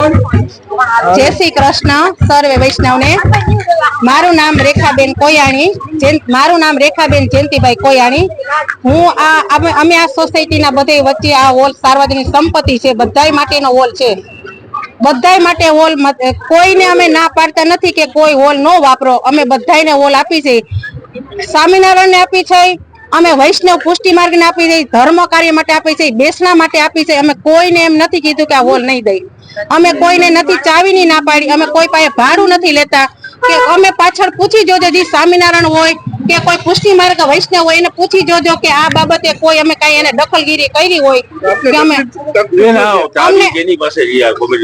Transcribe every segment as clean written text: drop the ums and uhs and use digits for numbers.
जय श्री कृष्ण सर्वे वैष्णव ने। मारू नाम रेखाबेन कोयाणी, मारू नाम रेखाबेन जयंतीभाई कोयाणी। हूँ अमे आ सोसायटी ना बधाई वच्चे आ होल सार्वजनिक संपत्ति छे, बधाई माटेनो होल छे। बधाई माटे होल कोईने अमे ना पाडता नथी के कोई होल नो वापरो। अमे बधाईने होल आपी छे, स्वामीनारायण ने आपी छे, अमे वैष्णव पुष्टि मार्ग ने आपी छे, धर्म कार्य माटे आपी छे, बेसना माटे आपी छे। अमे कोईने एम नथी कीधुं के आ होल नहीं दई। अमे कोईने नथी चावीनी ना पाडी, अमे कोई पासे भाडું नथी लेता के अमे पाछळ पूछी जोजो जी स्वामीनारायण होय के कोई पुष्टि मार्ग वैष्णव होय एने पूछी जोजो के आ बाबते कोई अमे काई एने दखलगिरी करी होय के अमे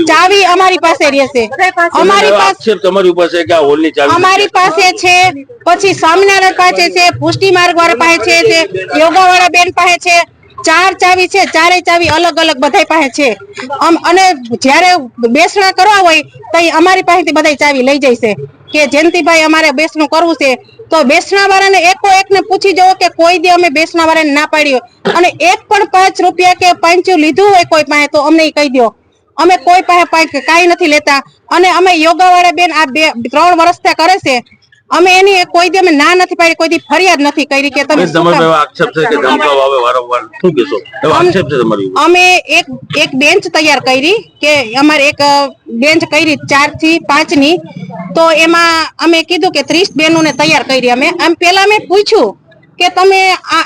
चावी अमारी पासे रहेशे। अमारी पासे તમારી પાસે કે આ હોલની ચાવી अमारी पासे छे, પછી स्वामीनारायण पासे छे, पुष्टि मार्ग वाळा पासे छे, योगा वाळा बेन पासे छे। चार चावी छे, चारे चावी अलग अलग बधाई पासे छे। अने ज्यारे बेसणा करवा होय तई अमारी पासेथी बधाई चावी लई जाय छे के जयंतीभाई अमारे बेसणું કરવું છે तो बेसणा वाळाने एको एकने पूछी जोવો के कोई दी अमे बेसणा वाळाने ना पाडी होय अने एक पण 5 રૂપિયા के પાંચું લીધું હોય कोई पासे तो अમને कही दो। अमे कोई पासे काई नथी लेता। अने अमे योगा वाळा बेन आ 3 વર્ષથી करे छे। अमे एनी कोई दी अमे ना नथी पाडी, कोई दी फरियाद नथी करी के तमे તમારો આક્ષેપ છે કે ધમકાઓ આવે વારંવાર, શું કહેશો? એવો આક્ષેપ છે તમારી? अमे एक बेंच तैयार करी के अमारे एक बेंच करी 4 થી 5 ની, तो एमा अमे कीधुं के 30 बेनोने तैयार करी। अमे पेला अमे पूछ्યું के तमे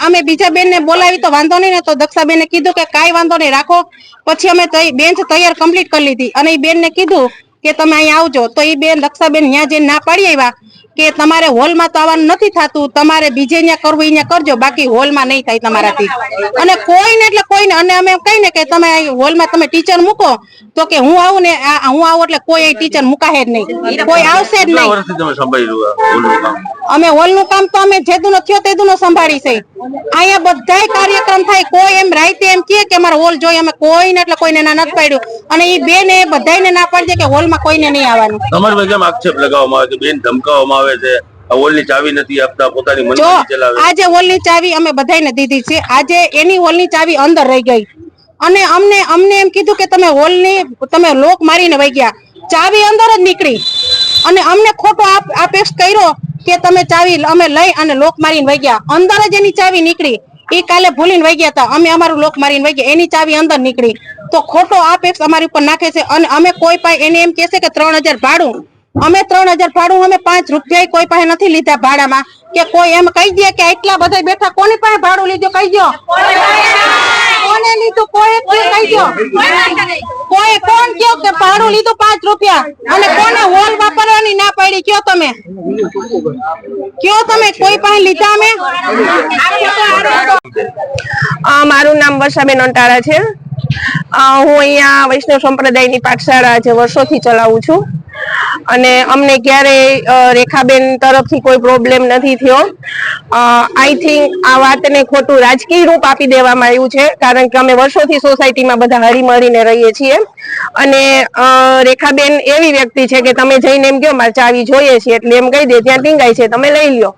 अमे बीजा बेन ने बोलावी तो वांधो नहीं ने, तो दक्षाबेने कीधुं के काई वांधो नहीं राखो। पछी अमे बेंच तैयार कम्प्लीट कर लीधी अने ई बेन ने कीधुं के तमे अहीं आवजो। तो ई बेन दक्षाबेन न्या जे ना पाडी आव्या के तमारे होल में तो आवવાનું નથી થાતું, તમારે બીજે ન્યા કરવું ઈ ન્યા કરજો, बाकी होल में नहीं थाय तमाराथी। अने कोईने એટલે कोईने अने अमे कही ने के तमे होल में तमे टीचर मूको तो के हूँ आवुं ने हूँ आवुं એટલે કોઈ टीचर मुकाहे ज नहीं, कोई आवशे ज नहीं। વર્ષથી તમે સંભાળ્યું આ હોલનું કામ? अमे होलનું काम तो अमे जेदुनो थयो तेदुनो संभाળી छे। आया बधाय कार्यक्रम थाय, कोई एम राइते एम कहे के अमारे होल जोईए, अमे कोईने એટલે कोईने ना नथी पाड्યું अने ई बेने बधायने ना पाडी के होल में कोईने नहीं आवવાનું। તમારી પાસે કેમ આક્ષેપ લગાવવામાં આવે કે બેન ધમકાવવામાં આવે છે, આ હોલની ચાવી નથી આપતા, પોતાની મનમાની ચલાવે? આજે હોલની ચાવી અમે બધાયને દીધી છે। આજે એની હોલની ચાવી અંદર રહી ગઈ અને અમને એમ કીધું કે તમે હોલની તમે લોક મારીને વઈ ગયા, ચાવી અંદર જ નીકળી અને અમને ખોટો આક્ષેપ કર્યો કે તમે ચાવી અમે લઈ અને લોક મારીને વઈ ગયા। અંદર જ એની ચાવી નીકળી। એ કાલે ભૂલીને વઈ ગયા હતા, અમે અમારું લોક મારીને વઈ ગયા, એની ચાવી અંદર નીકળી। તો ખોટો આક્ષેપ અમારી ઉપર નાખે છે અને અમે કોઈ પાસે એને એમ કહેશે કે 3000 ભાડું, અમે 3000 ભાડું અમે 5 રૂપિયા કોઈ પાસે નથી લીધા ભાડામાં કે કોઈ એમ કહી દે કે એટલા બધા બેઠા કોની પાસે ભાડું લીધું કહી દો, કોને લીધું કોઈ કહી દો, કોઈ કોણ કયો કે ભાડું લીધું 5 રૂપિયા અને કોને હોલ વાપરવાની ના પાડી કયો તમે કોઈ પાસે લીધા અમે? મારું નામ વર્ષાબેન અંટાળા છે। હું અહીંયા વૈષ્ણવ સંપ્રદાયની પાઠશાળા જે વર્ષોથી ચલાવું છું અને અમને ક્યારે રેખાબેન તરફથી કોઈ પ્રોબ્લેમ નથી થયો। આઈ થિંક આ વાતને ખોટું રાજકીય રૂપ આપી દેવામાં આવ્યું છે, કારણ કે અમે વર્ષોથી સોસાયટીમાં બધા હળીમળીને રહીએ છીએ અને રેખાબેન એવી વ્યક્તિ છે કે તમે જઈને એમ કહો મારે ચાવી જોઈએ છે એટલે એમ કહી દે ત્યાં ટીંગાય છે તમે લઈ લ્યો।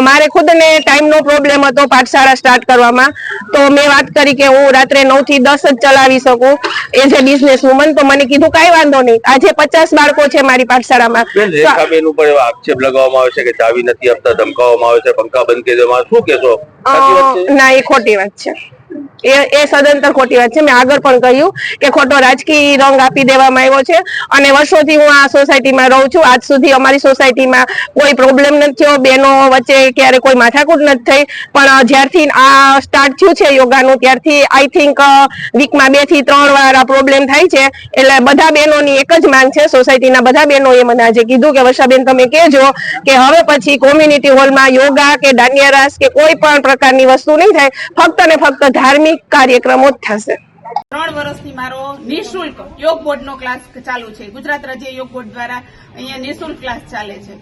મારે ખુદને ટાઈમનો પ્રોબ્લેમ હતો પાઠશાળા સ્ટાર્ટ કરવામાં, તો મેં વાત કરી કે હું રાત્રે 9 થી 10 જ ચલાવી શકું એઝ એ બિઝનેસ વુમન। તો મને કીધું કાંઈ વાંધો નહીં। આજે 50 બાળકો છે મારી પાઠશાળામાં। રેખાબેન ઉપર એવા આક્ષેપ લગાવવામાં આવે છે કે ચાવી નથી આપતા, ધમકાવવામાં આવે છે, પંખા બંધ કરી દેવામાં, શું કહેશો? ના, એ ખોટી વાત છે, એ સદંતર ખોટી વાત છે। મેં આગળ પણ કહ્યું કે ખોટો રાજકીય રંગ આપી દેવામાં આવ્યો છે અને વર્ષોથી હું આ સોસાયટીમાં રહું છું। આજ સુધી અમારી સોસાયટીમાં કોઈ પ્રોબ્લેમ નથી થયો, બેનો વચ્ચે ક્યારે કોઈ માથાકૂટ નથી થઈ, પણ જ્યારથી આ સ્ટાર્ટ થયું છે યોગાનું ત્યારથી આઈ થિંક વીકમાં 2 થી 3 વાર આ પ્રોબ્લેમ થાય છે। એટલે બધા બહેનોની એક જ માંગ છે, સોસાયટીના બધા બહેનોએ મને આજે કીધું કે વર્ષાબેન તમે કહેજો કે હવે પછી કોમ્યુનિટી હોલમાં યોગા કે દાંડિયા રાસ કે કોઈ પણ પ્રકારની વસ્તુ નહીં થાય, ફક્ત ને ફક્ત धार्मिक कार्यक्रमों थशे। 3 વર્ષથી મારો નિઃશુલ્ક યોગ બોર્ડનો ક્લાસ ચાલુ છે। ગુજરાત રાજ્ય યોગ બોર્ડ દ્વારા અહીંયા નિઃશુલ્ક ક્લાસ ચાલે છે।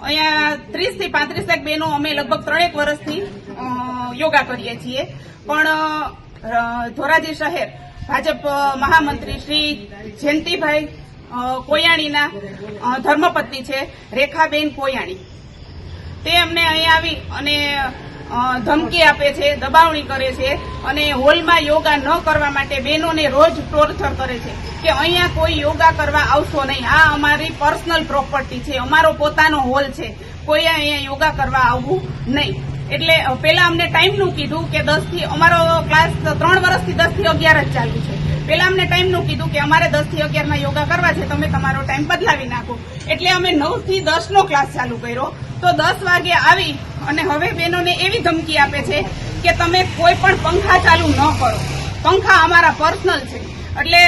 અહીંયા 30 થી 35 લાખ બહેનો અમે લગભગ 3 વર્ષથી યોગા કરીએ છીએ। પણ ધોરાજી શહેર ભાજપ મહામંત્રી શ્રી જયંતીભાઈ કોયાણીના ધર્મપત્ની છે રેખાબેન કોયાણી, તે અમને અહીં આવી અને ધમકી આપે છે, દબાવણી કરે છે અને હોલમાં યોગા ન કરવા માટે બહેનોને રોજ ટોર્ચર કરે છે કે અહીંયા કોઈ યોગા કરવા આવશો નહીં, આ અમારી પર્સનલ પ્રોપર્ટી છે, અમારો પોતાનો હોલ છે, કોઈ અહીંયા યોગા કરવા આવવું નહીં. એટલે પેલા અમને ટાઈમનું કીધું કે 10 થી અમારો ક્લાસ 3 વર્ષથી 10 થી 11 જ ચાલુ છે. પેલા અમને ટાઈમનું કીધું કે અમારે 10 થી 11 ના યોગા કરવા છે, તમે તમારો ટાઈમ બદલાવી નાખો. એટલે અમે 9 થી 10 નો ક્લાસ ચાલુ કર્યો. તો 10 વાગે આવી અને હવે બહેનોને એવી ધમકી આપે છે કે તમે કોઈ પણ પંખા ચાલુ ન કરો, પંખા અમારા પર્સનલ છે. એટલે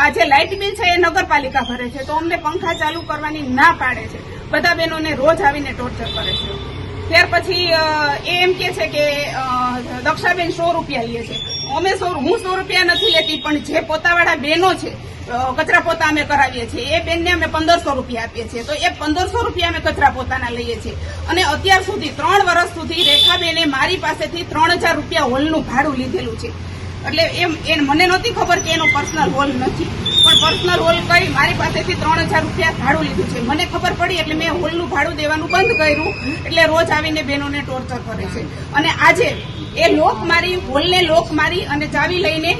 આ જે લાઇટ બિલ છે એ નગરપાલિકા ભરે છે, તો અમને પંખા ચાલુ કરવાની ના પાડે છે. બધા બહેનોને રોજ આવીને ટોર્ચર કરે છે. ત્યાર પછી એ એમ કે છે કે દક્ષાબેન 100 રૂપિયા લે છે. હું 100 રૂપિયા નથી લેતી, પણ જે પોતાવાળા બહેનો છે, કચરા પોતા અમે કરાવીએ છીએ, એ બેનને અમે 1500 રૂપિયા આપીએ છીએ. તો એ 1500 રૂપિયા અમે કચરા પોતાના લઈએ છીએ. અને અત્યાર સુધી 3 વર્ષ સુધી રેખાબેને મારી પાસેથી 3000 રૂપિયા હોલનું ભાડું લીધેલું છે. એટલે એમ મને નહોતી ખબર કે એનો પર્સનલ હોલ નથી, પણ પર્સનલ હોલ કરી મારી પાસેથી 3000 રૂપિયા ભાડું લીધું છે. મને ખબર પડી એટલે મેં હોલનું ભાડું દેવાનું બંધ કર્યું. એટલે રોજ આવીને બહેનોને ટોર્ચર કરે છે. અને આજે એ હોલને લોક મારી અને ચાવી લઈને,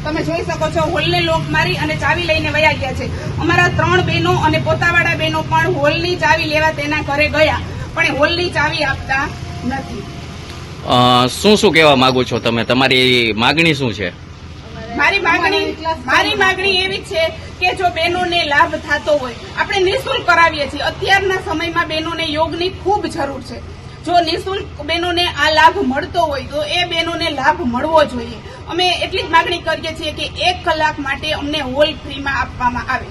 તમે જોઈ શકો છો, હોલને લોક મારી અને ચાવી લઈને વયા ગયા છે. અમારા 3 બહેનો અને પોતાવાળા બહેનો પણ હોલની ચાવી લેવા તેના ઘરે ગયા, પણ એ હોલની ચાવી આપતા નથી. શું કહેવા માંગો છો તમે? તમારી માગણી શું છે? મારી માગણી એવી છે કે જો બહેનોને લાભ થતો હોય, આપણે નિઃશુલ્ક કરાવીએ છીએ. અત્યારના સમયમાં બહેનોને યોગની ખૂબ જરૂર છે. જો નિઃશુલ્ક બહેનોને આ લાભ મળતો હોય તો એ બહેનોને લાભ મળવો જોઈએ. અમે એટલી જ માગણી કરીએ છીએ કે 1 કલાક માટે અમને હોલ ફ્રીમાં આપવામાં આવે.